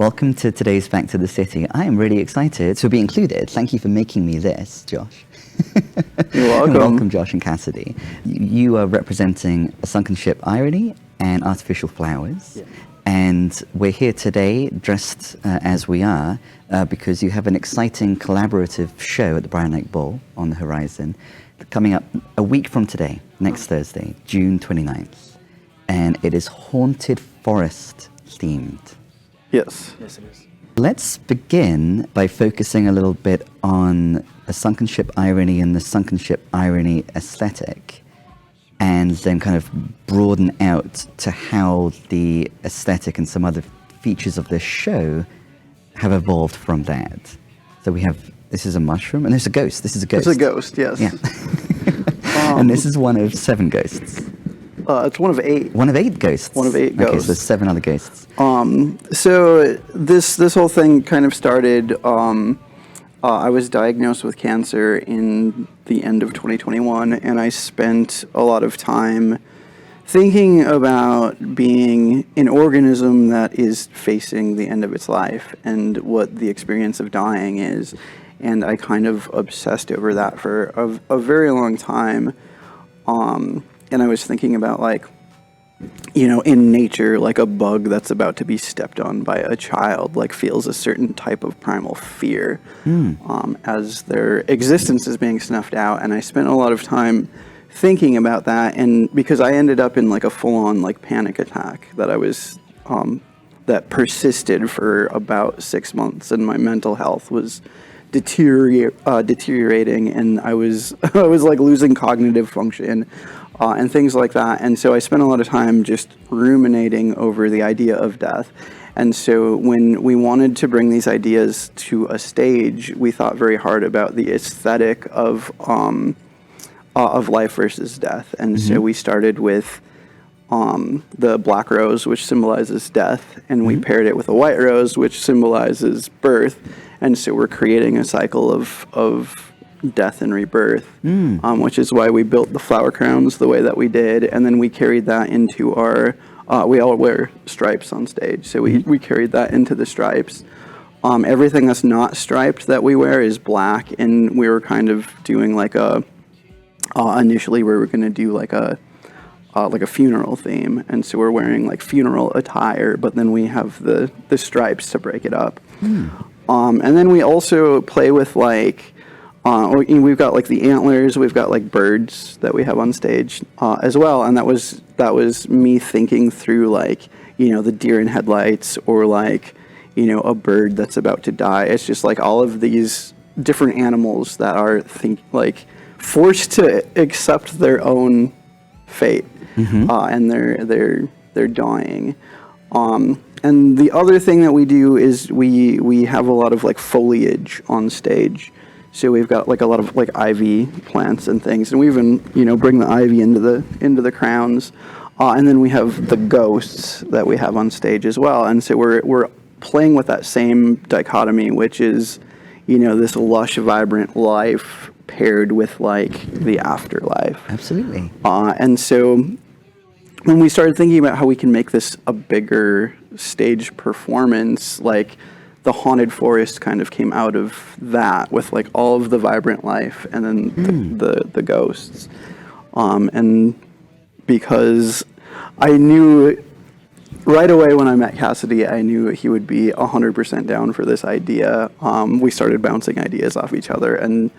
Welcome to today's Back to the City. I am really excited to be included. Thank you for making me this, Josh. You're welcome. Welcome, Josh and Cassidy. You are representing a sunken ship Irony and Artificial Flowers. Yeah. And we're here today, dressed as we are, because you have an exciting collaborative show at the Brian Lake Ball on the horizon, coming up a week from today, next Thursday, June 29th. And it is Haunted Forest themed. Yes. Yes, it is. Let's begin by focusing a little bit on the sunken ship Irony and the sunken ship Irony aesthetic, and then kind of broaden out to how the aesthetic and some other features of this show have evolved from that. So we have, this is a mushroom, and there's a ghost. This is a ghost. It's a ghost, yes. Yeah. And this is one of 7 ghosts. It's one of 8. One of 8 ghosts. One of 8 Okay, ghosts. so there's 7 other ghosts. So this whole thing kind of started. I was diagnosed with cancer in the end of 2021, and I spent a lot of time thinking about being an organism that is facing the end of its life and what the experience of dying is. And I kind of obsessed over that for a very long time. And I was thinking about, like, you know, in nature, like a bug that's about to be stepped on by a child, like, feels a certain type of primal fear as their existence is being snuffed out. And I spent a lot of time thinking about that, and because I ended up in, like, a full-on, like, panic attack that I was that persisted for about 6 months, and my mental health was deteriorating, and I was like losing cognitive function. And things like that. And so I spent a lot of time just ruminating over the idea of death. And so when we wanted to bring these ideas to a stage, we thought very hard about the aesthetic of life versus death. And so we started with the black rose, which symbolizes death, and we paired it with a white rose, which symbolizes birth. And so we're creating a cycle of death and rebirth, which is why we built the flower crowns the way that we did, and then we carried that into our, we all wear stripes on stage, so we carried that into the stripes. Everything that's not striped that we wear is black, and we were kind of doing like initially we were going to do like a funeral theme, and so we're wearing like funeral attire, but then we have the stripes to break it up. And then we also play with like, we've got like the antlers, we've got like birds that we have on stage as well, and that was me thinking through, like, you know, the deer in headlights, or like, you know, a bird that's about to die. It's just like all of these different animals that are forced to accept their own fate, and they're dying. And the other thing that we do is we have a lot of like foliage on stage. So we've got like a lot of like ivy plants and things, and we even, you know, bring the ivy into the crowns, and then we have the ghosts that we have on stage as well. And so we're playing with that same dichotomy, which is, you know, this lush, vibrant life paired with like the afterlife. Absolutely. And so when we started thinking about how we can make this a bigger stage performance, like, the Haunted Forest kind of came out of that, with like all of the vibrant life, and then the ghosts. And because I knew right away when I met Cassidy, I knew he would be 100% down for this idea. We started bouncing ideas off each other, and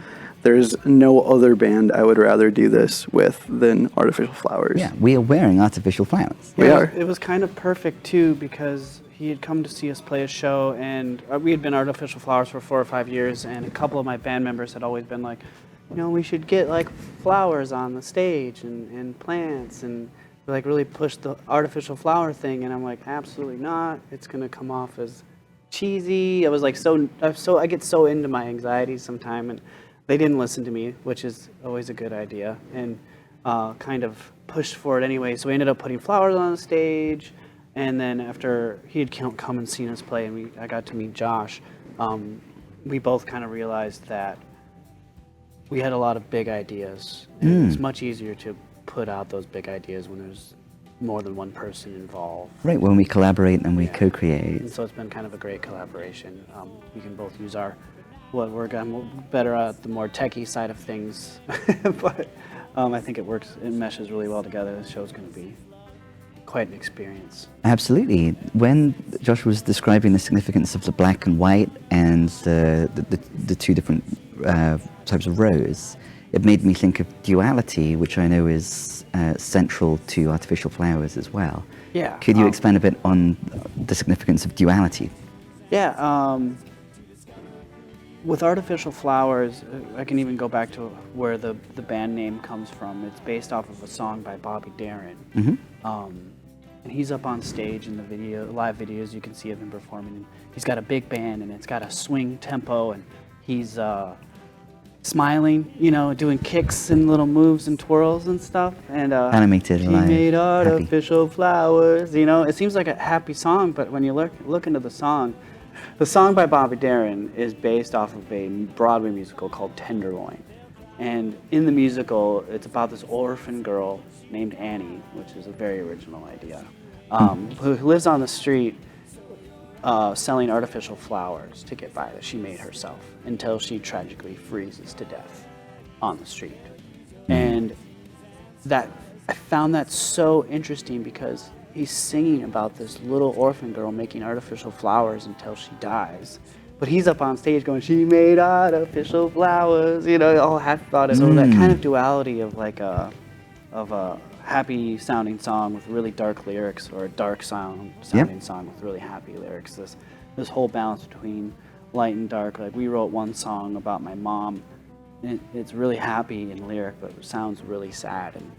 there's no other band I would rather do this with than Artificial Flowers. Yeah, we are wearing artificial flowers. We are. It was kind of perfect too, because he had come to see us play a show, and we had been Artificial Flowers for 4 or 5 years, and a couple of my band members had always been like, you know, we should get like flowers on the stage and plants, and like really push the artificial flower thing. And I'm like, absolutely not. It's gonna come off as cheesy. I was like, I get so into my anxieties sometimes, and they didn't listen to me, which is always a good idea, and kind of pushed for it anyway. So we ended up putting flowers on the stage. And then after he had come and seen us play, and I got to meet Josh, we both kind of realized that we had a lot of big ideas. And it's much easier to put out those big ideas when there's more than one person involved. Right, when we collaborate and we Yeah. co-create. And so it's been kind of a great collaboration. We can both use I'm better at the more techie side of things, but I think it meshes really well together. The show's going to be quite an experience. Absolutely. When Josh was describing the significance of the black and white and the two different types of rose, it made me think of duality, which I know is central to artificial flowers as well. Yeah. Could you expand a bit on the significance of duality? Yeah. With artificial flowers, I can even go back to where the band name comes from. It's based off of a song by Bobby Darin. And he's up on stage in the live videos. You can see of him performing. And he's got a big band, and it's got a swing tempo, and he's smiling, doing kicks and little moves and twirls and stuff. And Animated, he alive, made happy. artificial flowers. It seems like a happy song, but when you look into the song by Bobby Darin is based off of a Broadway musical called Tenderloin. And in the musical, it's about this orphan girl named Annie, which is a very original idea, who lives on the street selling artificial flowers to get by that she made herself until she tragically freezes to death on the street. And I found that so interesting because he's singing about this little orphan girl making artificial flowers until she dies. But he's up on stage going, she made artificial flowers, all happy about it. So that kind of duality of of a happy sounding song with really dark lyrics, or a dark sounding song with really happy lyrics. This whole balance between light and dark. Like, we wrote one song about my mom. It's really happy in lyric, but it sounds really sad and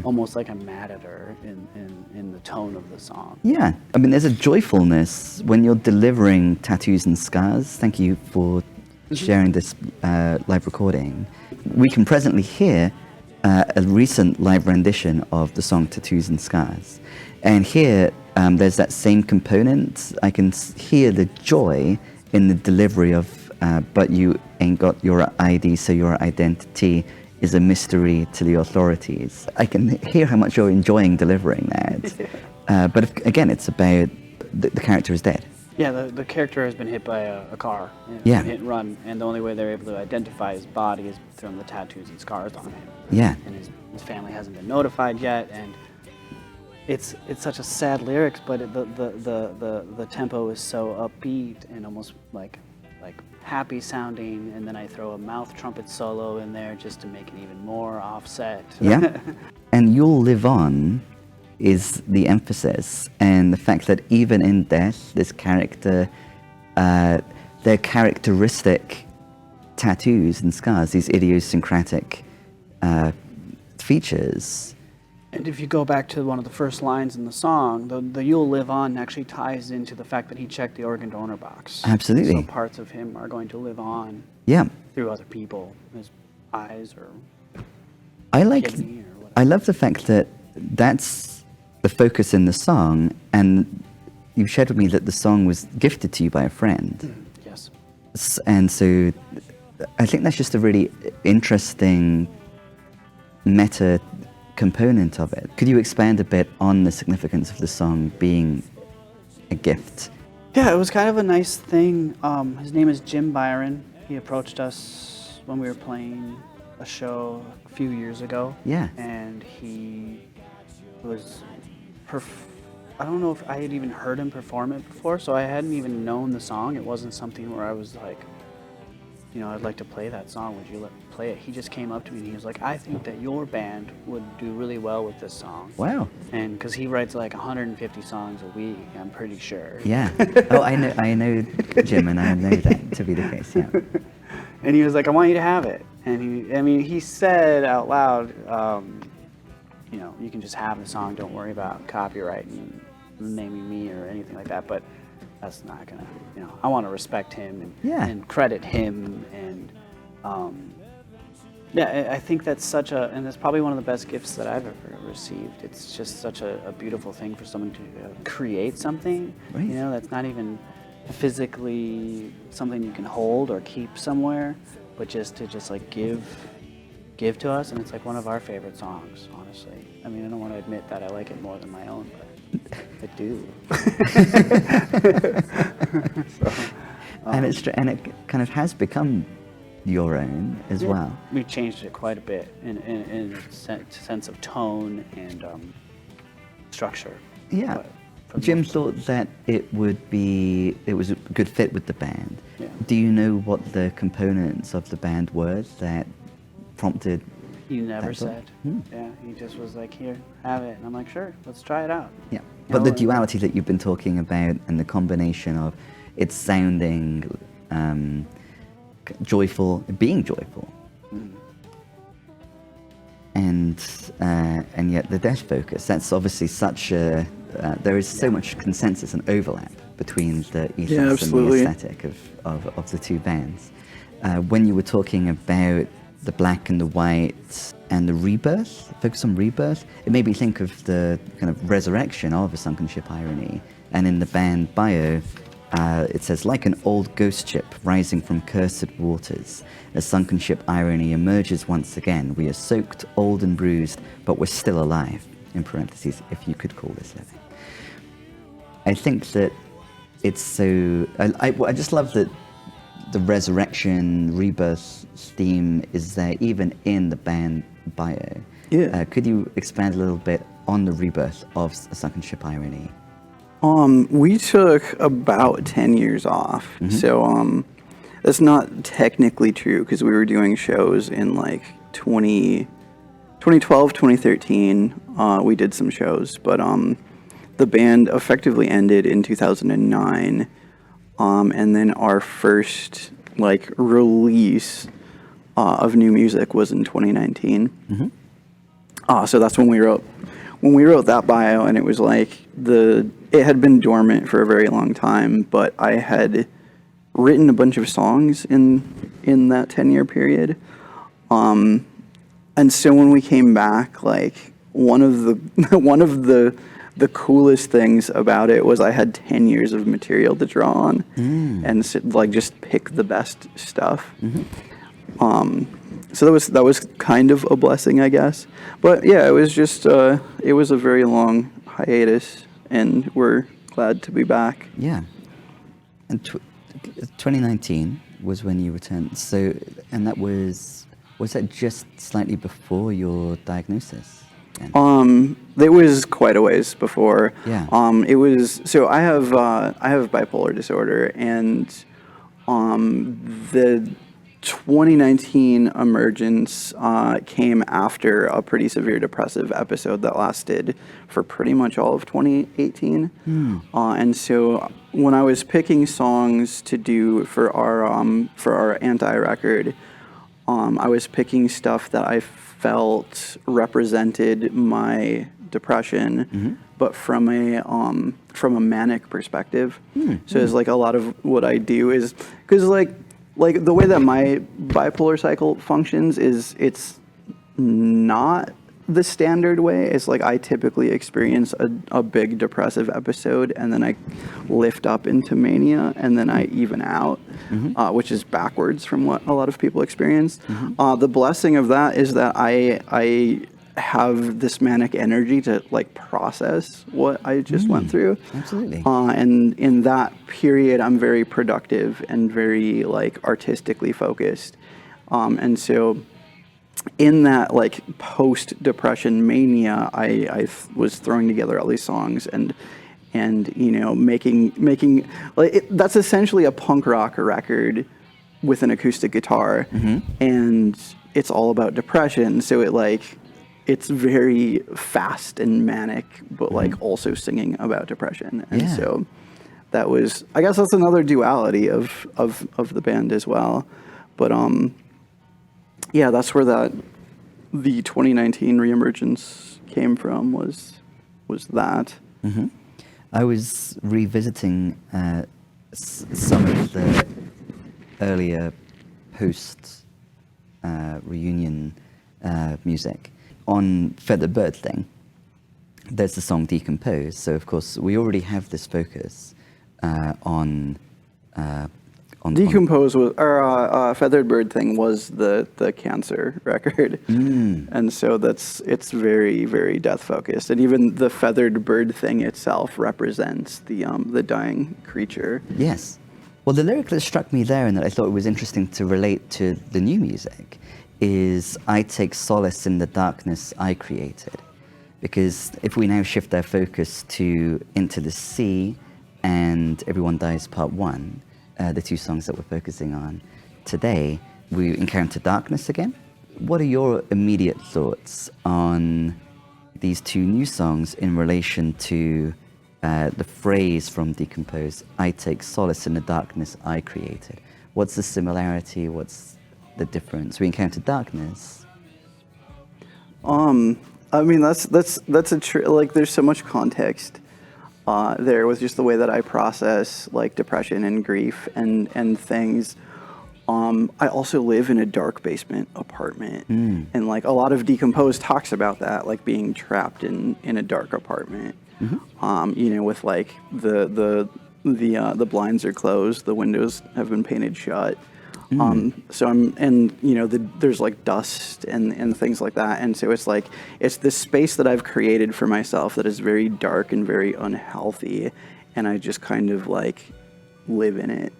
almost like I'm mad at her in the tone of the song. Yeah, I mean, there's a joyfulness when you're delivering Tattoos and Scars. Thank you for sharing this live recording. We can presently hear a recent live rendition of the song Tattoos and Scars. And here, there's that same component. I can hear the joy in the delivery of, but you ain't got your ID, so your identity is a mystery to the authorities. I can hear how much you're enjoying delivering that. But again, it's about the character is dead. Yeah, the character has been hit by a car. Yeah. Hit and run, and the only way they're able to identify his body is from the tattoos and scars on him. Yeah. And his family hasn't been notified yet, and it's such a sad lyrics, but the tempo is so upbeat and almost like happy sounding, and then I throw a mouth trumpet solo in there just to make it even more offset. Yeah. And You'll Live On is the emphasis, and the fact that even in death, this character, their characteristic tattoos and scars, these idiosyncratic features. And if you go back to one of the first lines in the song, the You'll Live On actually ties into the fact that he checked the organ donor box. Absolutely. So parts of him are going to live on Yeah. through other people, his eyes or I kidney or whatever. I love the fact that that's the focus in the song, and you shared with me that the song was gifted to you by a friend. Yes. And so I think that's just a really interesting meta component of it. Could you expand a bit on the significance of the song being a gift? Yeah, it was kind of a nice thing. His name is Jim Byron. He approached us when we were playing a show a few years ago. Yeah. And he was, I don't know if I had even heard him perform it before, so I hadn't even known the song. It wasn't something where I was like, I'd like to play that song. Would you play it? He just came up to me and he was like, I think that your band would do really well with this song. Wow. And because he writes like 150 songs a week, I'm pretty sure. Yeah. Oh, I know Jim, and I know that to be the case, yeah. And he was like, I want you to have it. And he said out loud, you can just have the song, don't worry about copyright and naming me or anything like that. But that's not gonna, I want to respect him and credit him. And I think that's and that's probably one of the best gifts that I've ever received. It's just such a beautiful thing for someone to create something, right. That's not even physically something you can hold or keep somewhere, but just to give give to us, and it's like one of our favorite songs, honestly. I mean, I don't want to admit that I like it more than my own, but I do. And it kind of has become your own as well. We changed it quite a bit in a sense of tone and structure. Yeah. But for the Jim most part, thought that it was a good fit with the band. Yeah. Do you know what the components of the band were that prompted? he never that thought? said. Yeah, he just was like, here, have it. And I'm like, sure, let's try it out. Yeah. You But know, the and- duality that you've been talking about and the combination of it sounding joyful, being joyful, and yet the death focus, that's obviously such a, there is so much consensus and overlap between the ethos and the absolutely. aesthetic of the two bands. When you were talking about the black and the white and the rebirth, focus on rebirth, it made me think of the kind of resurrection of a sunken ship irony. And in the band bio, it says, like an old ghost ship rising from cursed waters, a sunken ship irony emerges once again. We are soaked, old and bruised, but we're still alive, in parentheses, if you could call this living. I think that it's so, I just love that the resurrection, rebirth theme is there even in the band bio. Yeah. Could you expand a little bit on the rebirth of a sunken ship irony? We took about 10 years off. So that's not technically true because we were doing shows in like 2012, 2013. We did some shows, but the band effectively ended in 2009. And then our first like release of new music was in 2019. So that's when we wrote that bio, and it was like it had been dormant for a very long time, but I had written a bunch of songs in that 10-year period. And so when we came back, like one of the coolest things about it was I had 10 years of material to draw on, and like just pick the best stuff. So that was kind of a blessing, I guess. But yeah, it was just it was a very long hiatus, and we're glad to be back. Yeah. And 2019 was when you returned. So, and that was that just slightly before your diagnosis? Then? It was quite a ways before. Yeah. It was, so I have bipolar disorder, and the 2019 emergence came after a pretty severe depressive episode that lasted for pretty much all of 2018. And so when I was picking songs to do for our anti-record, I was picking stuff that I felt represented my depression, but from a manic perspective. So it's like a lot of what I do is because like the way that my bipolar cycle functions is it's not the standard way. It's like I typically experience a big depressive episode, and then I lift up into mania, and then I even out, which is backwards from what a lot of people experience. The blessing of that is that I have this manic energy to like process what I just went through. Absolutely. And in that period, I'm very productive and very like artistically focused. And so in that like post-depression mania, I was throwing together all these songs and you know making like that's essentially a punk rock record with an acoustic guitar, and it's all about depression. So it's very fast and manic, but like also singing about depression. And so that was, I guess that's another duality of the band as well. But yeah, that's where the 2019 reemergence came from was that. I was revisiting some of the earlier post reunion music. On Feather Bird Thing, there's the song Decompose. So of course we already have this focus on Decompose was, or Feathered Bird thing was the Cancer record, and so it's very, very death focused, and even the Feathered Bird thing itself represents the dying creature. Yes. Well, the lyric that struck me there and that I thought was interesting to relate to the new music is "I take solace in the darkness I created," because if we now shift our focus to Into the Sea and Everyone Dies Part 1, the two songs that we're focusing on today, we encounter darkness again. What are your immediate thoughts on these two new songs in relation to the phrase from Decompose, "I take solace in the darkness I created"? What's the similarity? What's the difference? We encounter darkness. I mean, that's like there's so much context there with just the way that I process like depression and grief and things. I also live in a dark basement apartment, and like a lot of Decompose talks about that, like being trapped in a dark apartment. You know, with like the blinds are closed, the windows have been painted shut. So there's like dust and things like that. And so it's this space that I've created for myself that is very dark and very unhealthy. And I just kind of like live in it,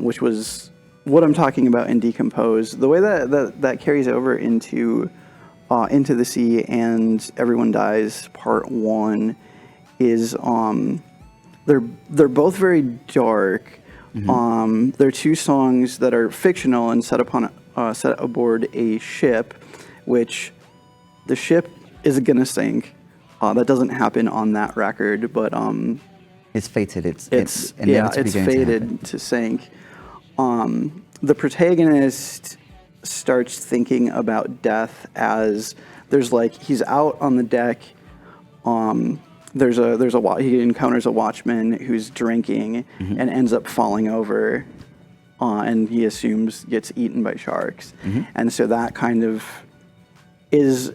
which was what I'm talking about in Decompose. The way that carries over into the Sea and Everyone Dies Part 1 is, they're both very dark. They're two songs that are fictional and set aboard a ship, which the ship is gonna sink. That doesn't happen on that record, but It's fated. It's it's inevitably going fated to sink. The protagonist starts thinking about death as he's out on the deck. He encounters a watchman who's drinking and ends up falling over, and he assumes gets eaten by sharks. And so that kind of is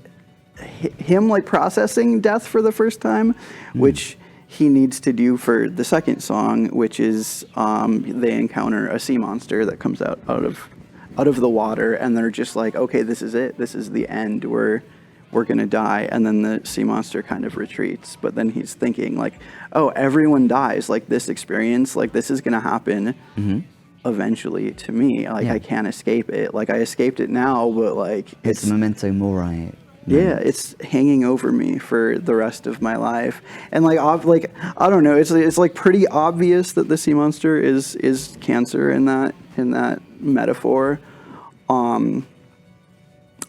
him like processing death for the first time, which he needs to do for the second song, which is they encounter a sea monster that comes out of the water, and they're just like, okay, this is it. This is the end. We're going to die. And then the sea monster kind of retreats. But then he's thinking like, oh, everyone dies. Like this experience, like this is going to happen eventually to me. Like I can't escape it. Like I escaped it now, but like it's a memento mori. Yeah, it's hanging over me for the rest of my life. And like I don't know, it's like pretty obvious that the sea monster is cancer in that metaphor.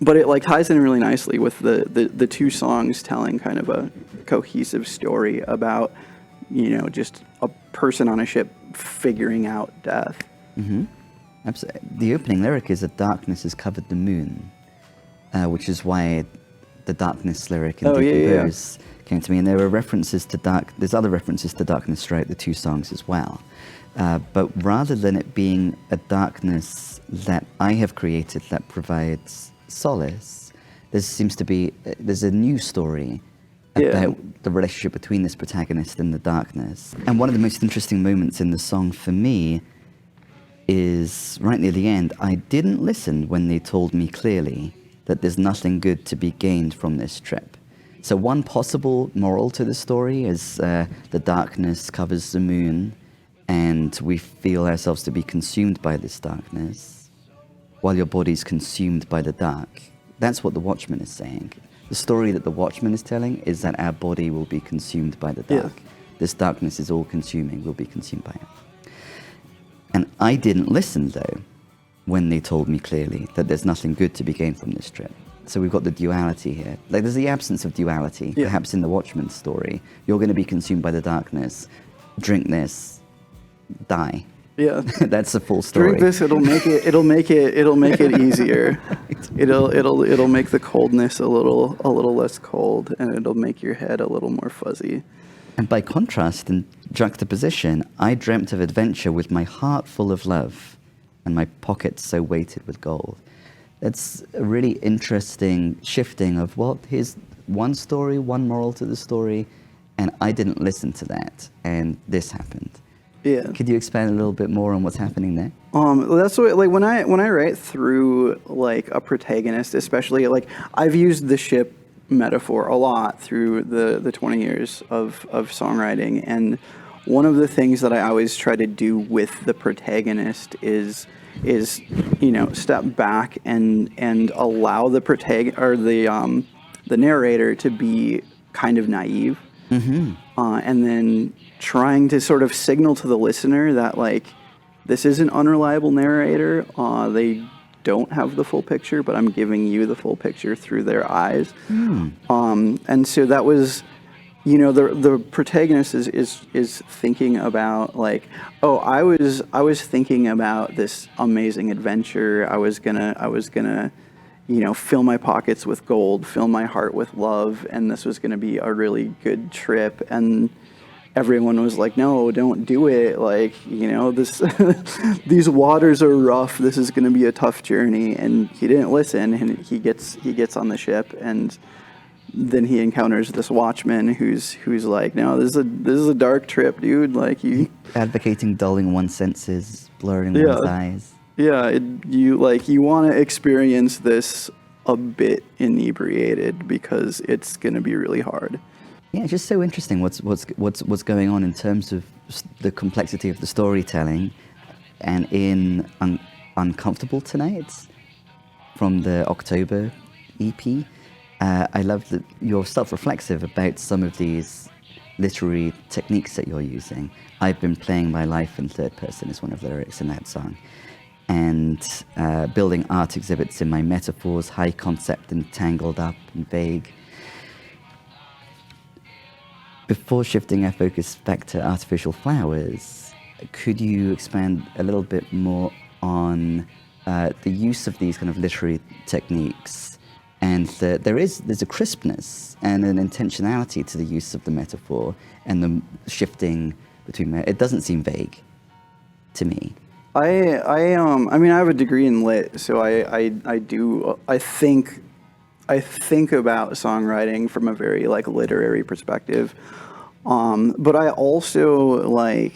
But it like ties in really nicely with the two songs telling kind of a cohesive story about, you know, just a person on a ship figuring out death. Absolutely. The opening lyric is that darkness has covered the moon, which is why the darkness lyric in Decompose came to me. And there are references to there's other references to darkness throughout the two songs as well. But rather than it being a darkness that I have created that provides solace, there's a new story about the relationship between this protagonist and the darkness. And one of the most interesting moments in the song for me is right near the end. I didn't listen when they told me clearly that there's nothing good to be gained from this trip. So one possible moral to the story is the darkness covers the moon and we feel ourselves to be consumed by this darkness while your body's consumed by the dark. That's what the Watchman is saying. The story that the Watchman is telling is that our body will be consumed by the dark. This darkness is all consuming, we'll be consumed by it. And I didn't listen though when they told me clearly that there's nothing good to be gained from this trip. So we've got the duality here. Like there's the absence of duality, perhaps in the Watchman's story. You're going to be consumed by the darkness, drink this, die. Yeah, that's the full story. Drink this; it'll make it easier. Right. It'll make the coldness a little less cold, and it'll make your head a little more fuzzy. And by contrast and juxtaposition, I dreamt of adventure with my heart full of love, and my pockets so weighted with gold. That's a really interesting shifting of, well, here's one story, one moral to the story, and I didn't listen to that, and this happened. Yeah. Could you expand a little bit more on what's happening there? That's what, like, when I write through like a protagonist, especially, like, I've used the ship metaphor a lot through the 20 years of songwriting, and one of the things that I always try to do with the protagonist is step back and allow the the narrator to be kind of naive, and then trying to sort of signal to the listener that, like, this is an unreliable narrator. They don't have the full picture, but I'm giving you the full picture through their eyes. And so that was, the protagonist is thinking about, like, oh, I was thinking about this amazing adventure. I was gonna fill my pockets with gold, fill my heart with love, and this was gonna be a really good trip. And everyone was like, no, don't do it. Like, this, these waters are rough. This is going to be a tough journey. And he didn't listen, and he gets on the ship, and then he encounters this watchman who's like, no, this is a dark trip, dude. Like, you Advocating dulling one's senses, blurring one's eyes. Yeah, you want to experience this a bit inebriated because it's going to be really hard. Yeah, it's just so interesting what's going on in terms of the complexity of the storytelling, and in Uncomfortable Tonight from the October EP. I love that you're self-reflexive about some of these literary techniques that you're using. I've been playing my life in third person is one of the lyrics in that song. And building art exhibits in my metaphors, high concept and tangled up and vague. Before shifting our focus back to artificial flowers, could you expand a little bit more on the use of these kind of literary techniques? And there's a crispness and an intentionality to the use of the metaphor and the shifting between. It doesn't seem vague to me. I mean, I have a degree in lit, so I think about songwriting from a very, like, literary perspective. But I also, like,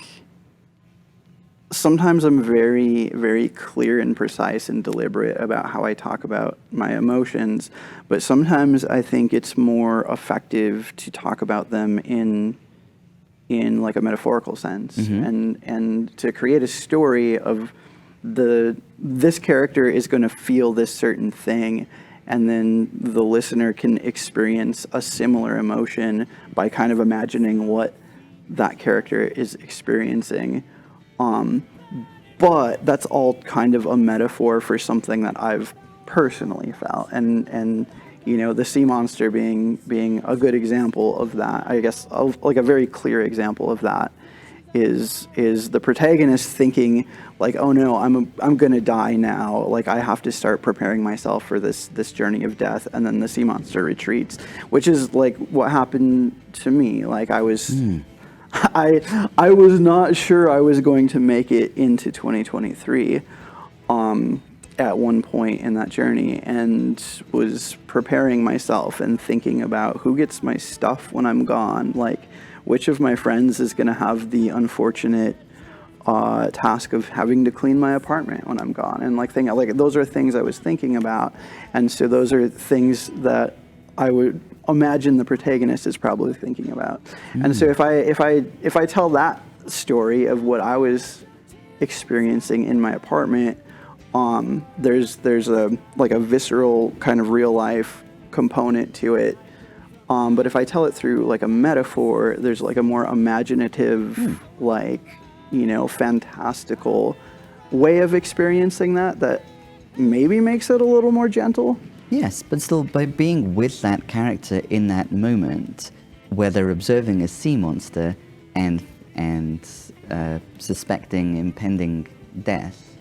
sometimes I'm very, very clear and precise and deliberate about how I talk about my emotions, but sometimes I think it's more effective to talk about them in like a metaphorical sense, and to create a story of this character is going to feel this certain thing, and then the listener can experience a similar emotion by kind of imagining what that character is experiencing. But that's all kind of a metaphor for something that I've personally felt, and the sea monster being a good example of that. I guess like a very clear example of that is the protagonist thinking, like, oh no, I'm gonna die now. Like, I have to start preparing myself for this journey of death. And then the sea monster retreats, which is like what happened to me. Like, I was not sure I was going to make it into 2023 at one point in that journey, and was preparing myself and thinking about who gets my stuff when I'm gone. Like, which of my friends is going to have the unfortunate task of having to clean my apartment when I'm gone, and like those are things I was thinking about, and so those are things that I would imagine the protagonist is probably thinking about. And so if I tell that story of what I was experiencing in my apartment, there's a visceral kind of real life component to it. But if I tell it through like a metaphor, there's like a more imaginative, fantastical way of experiencing that maybe makes it a little more gentle. Yes, but still, by being with that character in that moment, where they're observing a sea monster and suspecting impending death,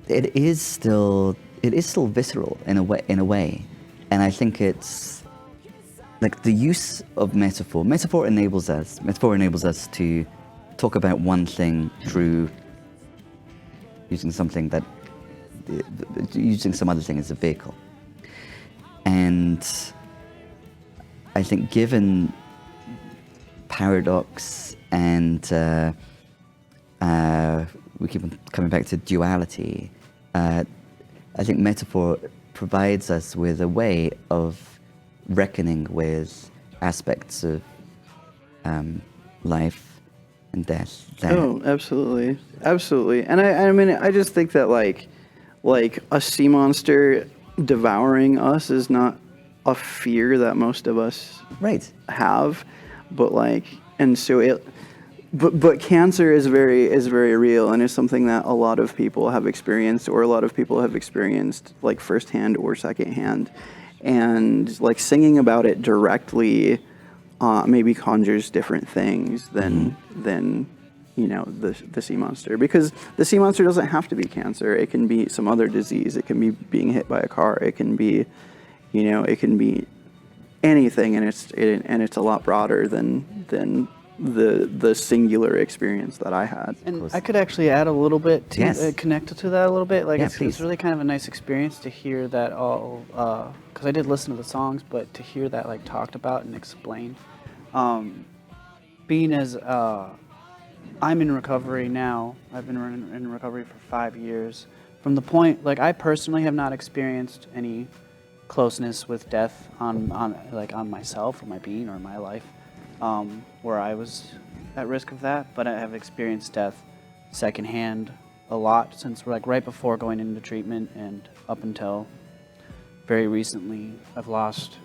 it is still visceral in a way, and I think it's like the use of metaphor. Metaphor enables us to talk about one thing through using some other thing as a vehicle. And I think given paradox, and we keep on coming back to duality. I think metaphor provides us with a way of reckoning with aspects of life and death. Oh, absolutely, absolutely. And I mean, I just think that like a sea monster devouring us is not a fear that most of us Right. have, but like, and so it. But cancer is very real, and is something that a lot of people have experienced, or a lot of people have experienced like firsthand or secondhand, and like singing about it directly maybe conjures different things than you know the sea monster, because the sea monster doesn't have to be cancer. It can be some other disease. It can be being hit by a car. It can be, you know, it can be anything, and it's a lot broader than the singular experience that I had. And I could actually add a little bit to Yes. connect to that a little bit. Like Yeah, it's please. really kind of a nice experience to hear that all, because I did listen to the songs, but to hear that like talked about and explained. Being as I'm in recovery now, I've been in recovery for 5 years. From the point, like I personally have not experienced any closeness with death on myself or my being or my life. Where I was at risk of that, but I have experienced death secondhand a lot since like right before going into treatment and up until very recently. I've lost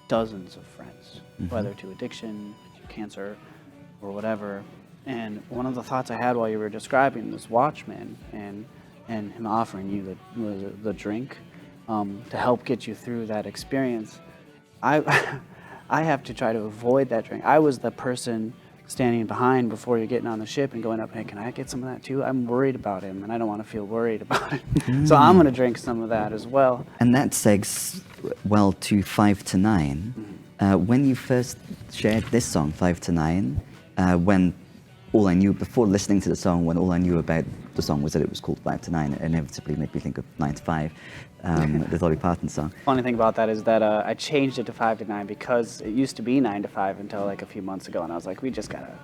dozens of friends, whether to addiction, to cancer, or whatever. And one of the thoughts I had while you were describing this Watchman and him offering you the drink to help get you through that experience, I have to try to avoid that drink. I was the person standing behind before you're getting on the ship and going up, hey, can I get some of that too? I'm worried about him, and I don't want to feel worried about it. So I'm going to drink some of that as well. And that segs well to 5 to 9. When you first shared this song, 5 to 9, when all I knew, before listening to the song, when all I knew about the song was that it was called 5 to 9, it inevitably made me think of 9 to 5, the Dolly Parton song. Funny thing about that is that I changed it to 5 to 9 because it used to be 9 to 5 until like a few months ago, and I was like, we just got to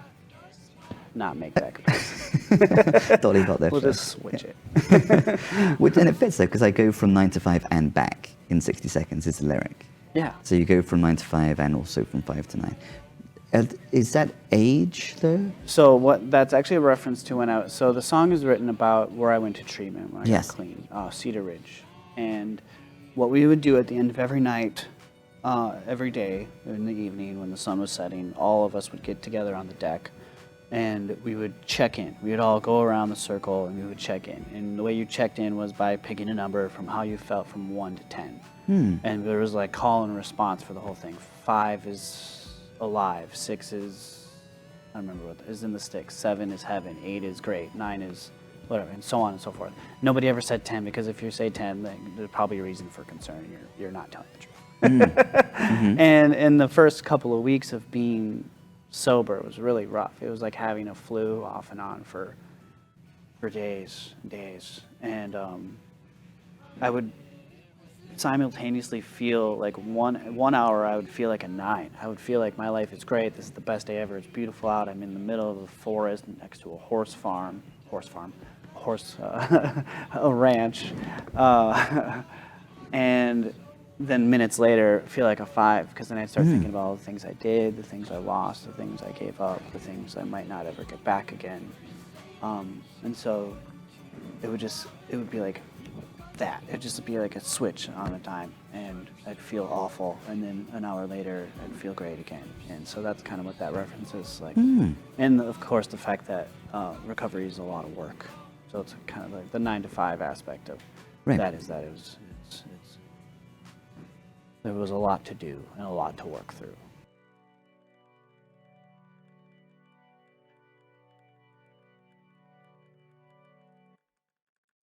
not make that comparison. Dolly got there We'll first. just switch it. And it fits though, because I go from 9 to 5 and back in 60 seconds is the lyric. Yeah. So you go from 9 to 5 and also from 5 to 9. Is that age though? So that's actually a reference to so the song is written about where I went to treatment when I Yes. got clean, Cedar Ridge. And what we would do at the end of every night, every day in the evening when the sun was setting, all of us would get together on the deck and we would check in. We would all go around the circle and we would check in. And the way you checked in was by picking a number from how you felt from 1 to 10. And there was like call and response for the whole thing. 5 is alive, 6 is, I don't remember what is in the sticks, 7 is heaven, 8 is great, 9 is whatever, and so on and so forth. Nobody ever said 10 because if you say 10, then there's probably a reason for concern. You're not telling the truth. And in the first couple of weeks of being sober, it was really rough. It was like having a flu off and on for days and days. And I would simultaneously feel like 1 hour I would feel like a 9. I would feel like my life is great. This is the best day ever. It's beautiful out. I'm in the middle of the forest next to a a ranch, and then minutes later feel like a 5 because then I start thinking about all the things I did, the things I lost, the things I gave up, the things I might not ever get back again, and so it would be like that. It'd just be like a switch on a dime, and I'd feel awful, and then an hour later I'd feel great again. And so that's kind of what that reference is like. And of course the fact that recovery is a lot of work, so it's kind of like the 9 to 5 aspect of Right. that is that there was a lot to do and a lot to work through.